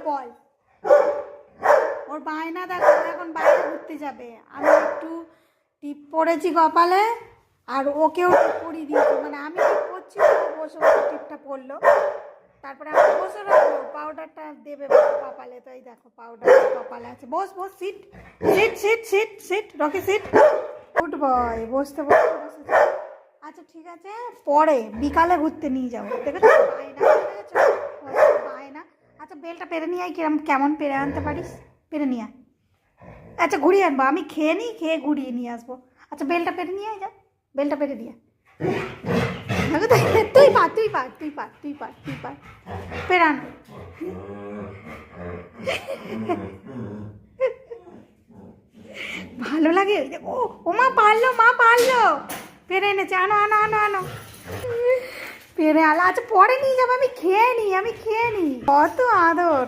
বল। ওর বায়না দেখো, এখন বাইরে ঘুরতে যাবে। আমি একটু টিপ পরেছি কপালে, আর ওকেও টিপ পরিয়ে দিয়েছি। মানে আমি টিপ করছি, ও বসে বসে টিপটা পরলো, তারপরে আমি বসে রাখবো, পাউডারটা দেবে কপালে। তো এই দেখো পাউডার কপালে আছে। বস বস, sit sit sit sit sit, Rocky sit. Good boy, বসতে বসতে বসে। আচ্ছা ঠিক আছে, পরে বিকালে ঘুরতে নিয়ে যাবো। দেখেছো বায়না, দেখেছো বায়না। আচ্ছা বেলটা পেরে নিয়ে আয়, কেমন পেরে আনতে পারিস, পেরে নিয়ে আয়। আচ্ছা ঘুরিয়ে আনবো, আমি খেয়ে নিই, খেয়ে ঘুরিয়ে নিয়ে আসবো। আচ্ছা বেলটা পেরে নিয়ে আয়, যা বেলটা পেরে দিয়ে। তুই পার তুই পার তুই পার তুই পার তুই পার, পেরান। ভালো লাগে। ও ও মা পারলো, মা পারলো, পেরে এনেছে। আনো আনো আনো আনো, পেরে আলো। আচ্ছা পরে নিয়ে যাবো, আমি খেয়ে নিই, আমি খেয়ে নিই। কত আদর।